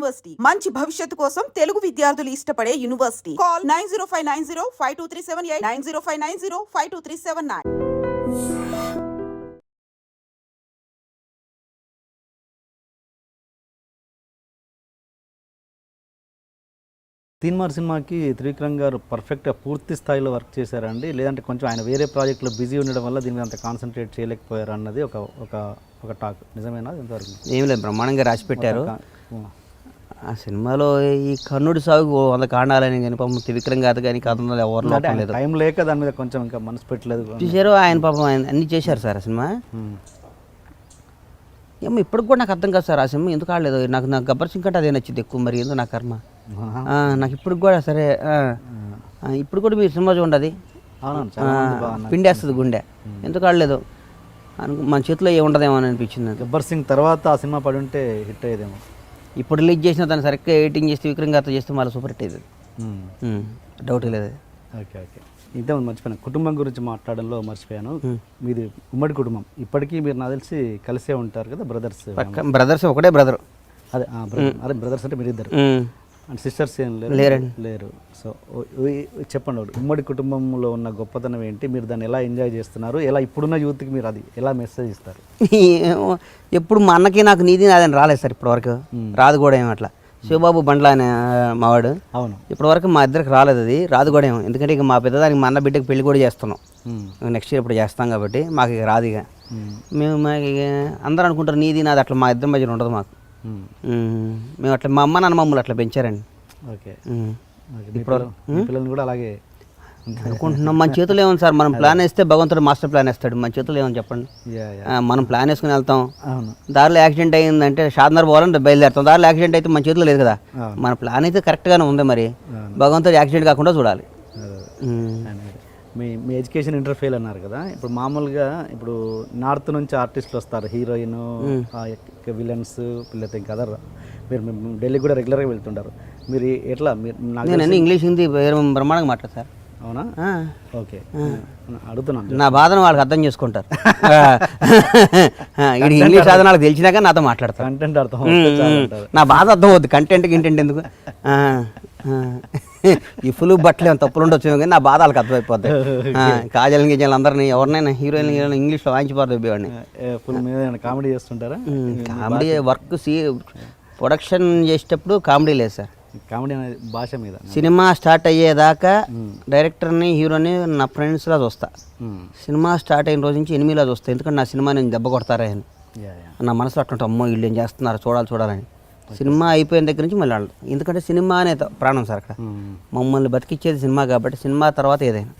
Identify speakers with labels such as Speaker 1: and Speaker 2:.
Speaker 1: University మంచి భవిష్యత్తు కోసం తెలుగు విద్యార్థులు ఇష్టపడే యూనివర్సిటీ. కాల్ 9059052378 9059052379.
Speaker 2: తీన్మార్ సినిమాకి త్రివిక్రమ్ గారు పర్ఫెక్ట్గా పూర్తి స్థాయిలో వర్క్ చేశారండి, లేదంటే కొంచెం ఆయన వేరే ప్రాజెక్టులో బిజీ ఉండడం వల్ల దీని మీద అంత కాన్సన్ట్రేట్ చేయలేకపోయారు అన్నది ఒక టాక్. నిజమేనా? ఇంతవరకు
Speaker 3: ఏం లేదు, బ్రహ్మాండంగా రాసి పెట్టారు ఆ సినిమాలో. ఈ కర్ణుడి సాగు 100 కాండాలని కానీ పాపం త్రివిక్రమ్ గారు కానీ కథలు ఎవరు లేదు,
Speaker 2: టైం లేక దాని మీద కొంచెం ఇంకా మనసు పెట్టలేదు.
Speaker 3: చూసారు ఆయన పాపం ఆయన అన్నీ చేశారు సార్ ఆ సినిమా. ఏమో ఇప్పటికి కూడా నాకు అర్థం కాదు సార్ ఆ సినిమా ఎందుకు ఆడలేదు. నాకు గబ్బర్ సింగ్ కంటే అదే నచ్చింది ఎక్కువ, మరి ఏందో నా కర్మ. నాకు ఇప్పుడు కూడా సరే ఇప్పుడు కూడా మీరు సినిమా చూడండి, పిండేస్తుంది గుండె, ఎందుకు ఆడలేదు మన చేతిలో ఏముండదేమో అని అనిపించింది.
Speaker 2: గబ్బర్ సింగ్ తర్వాత ఆ సినిమా పడి ఉంటే హిట్ అయ్యేదేమో.
Speaker 3: ఇప్పుడు రిలీజ్ చేసిన దాన్ని సరిగ్గా ఎడిటింగ్ చేస్తే విక్రమ్ గారితో చేస్తే మళ్ళీ సూపర్ హిట్ అయ్యేది, డౌట్ లేదు.
Speaker 2: ఓకే ఓకే, ఇంతే మర్చిపోయాను. కుటుంబం గురించి మాట్లాడడంలో మర్చిపోయాను. మీది ఉమ్మడి కుటుంబం, ఇప్పటికీ మీరు నాకు తెలిసి కలిసే ఉంటారు కదా,
Speaker 3: బ్రదర్స్ ఒకటే బ్రదర్.
Speaker 2: అదే బ్రదర్స్ అంటే మీరు ఇద్దరు, అండ్ సిస్టర్స్ ఏం లేరు. సో చెప్పండి, ఉమ్మడి కుటుంబంలో ఉన్న గొప్పతనం ఏంటి, మీరు దాన్ని ఎలా ఎంజాయ్ చేస్తున్నారు, ఎలా ఇప్పుడున్న యూత్కి మీరు అది ఎలా మెసేజ్ ఇస్తారు?
Speaker 3: ఎప్పుడు మా అన్నకి నాకు నీది నాదని రాలేదు సార్ ఇప్పటివరకు, రాదు కూడా ఏమో. అట్లా శివబాబు బండ్ల అనే మావాడు,
Speaker 2: అవును,
Speaker 3: ఇప్పటివరకు మా ఇద్దరికి రాలేదు, అది రాదు కూడా ఏమో. ఎందుకంటే ఇక మా పెద్దదానికి మా అన్న బిడ్డకి పెళ్లి కూడా చేస్తున్నాం, నెక్స్ట్ ఇయర్ ఇప్పుడు చేస్తాం కాబట్టి మాకు ఇక రాదు. ఇక మేము మాకు అందరూ అనుకుంటారు నీది నాది, అట్లా మా ఇద్దరి మధ్యన ఉండదు మాకు. మేము అట్లా మా అమ్మ నాన్న మమ్మల్ని అట్లా పెంచారండి.
Speaker 2: ఓకే, పిల్లల్ని కూడా అలాగే
Speaker 3: అనుకుంటున్నాం. మన చేతులు ఏమని సార్, మనం ప్లాన్ వేస్తే భగవంతుడు మాస్టర్ ప్లాన్ వేస్తాడు, మన చేతులు ఏమని చెప్పండి. మనం ప్లాన్ వేసుకుని వెళ్తాం, దారిలో యాక్సిడెంట్ అయిందంటే షాద్నగర్ పోవాలని బయలుదేరుతాం, దారిలో యాక్సిడెంట్ అయితే మన చేతిలో లేదు కదా. మన ప్లాన్ అయితే కరెక్ట్గానే ఉంది, మరి భగవంతుడు యాక్సిడెంట్ కాకుండా చూడాలి.
Speaker 2: మీ ఎడ్యుకేషన్ ఇంటర్ ఫెయిల్ అన్నారు కదా, ఇప్పుడు మామూలుగా ఇప్పుడు నార్త్ నుంచి ఆర్టిస్టులు వస్తారు, హీరోయిన్, విలన్స్, పిల్లలతో ఇంకా అదర్. మీరు ఢిల్లీ కూడా రెగ్యులర్గా వెళ్తుంటారు, మీరు ఎట్లా?
Speaker 3: నేను ఇంగ్లీష్ హిందీ బ్రహ్మాండంగా మాట్లాడతారు.
Speaker 2: అవునా? ఓకే, అడుగుతున్నాను.
Speaker 3: నా బాధను వాళ్ళకి అర్థం చేసుకుంటారు. ఇది ఇంగ్లీష్ సాధనాలకు తెలిసినాక నాతో మాట్లాడతారు.
Speaker 2: కంటెంట్ అర్థం,
Speaker 3: నా బాధ అర్థం అవుద్ది, కంటెంట్ ఎందుకు. ఈ ఫుల్ బట్టలు ఏమైనా తప్పులు ఉండొచ్చు కానీ నా బాధ వాళ్ళకి అర్థమైపోద్ది. కాజల్ గిజల్ అందరినీ ఎవరినైనా హీరోయిన్ ఇంగ్లీష్లో వాయించిపోతుంది వాడిని.
Speaker 2: ఫుల్ మీద కామెడీ చేస్తుంటారా?
Speaker 3: కామెడీ వర్క్ ప్రొడక్షన్ చేసేటప్పుడు కామెడీ లేదు సార్,
Speaker 2: కామెడీ అనేది భాష మీద.
Speaker 3: సినిమా స్టార్ట్ అయ్యేదాకా డైరెక్టర్ని హీరోని నా ఫ్రెండ్స్లా చూస్తా, సినిమా స్టార్ట్ అయిన రోజు నుంచి ఎనిమిదిలా చూస్తా. ఎందుకంటే నా సినిమా నేను దెబ్బ కొడతారా అని నా మనసులో అట్లా, అమ్మో వీళ్ళు ఏం చేస్తున్నారు చూడాలని. సినిమా అయిపోయిన దగ్గర నుంచి మళ్ళీ వాళ్ళు, ఎందుకంటే సినిమా అనే ప్రాణం సార్ అక్కడ, మమ్మల్ని బతికిచ్చేది సినిమా కాబట్టి సినిమా తర్వాత ఏదైనా.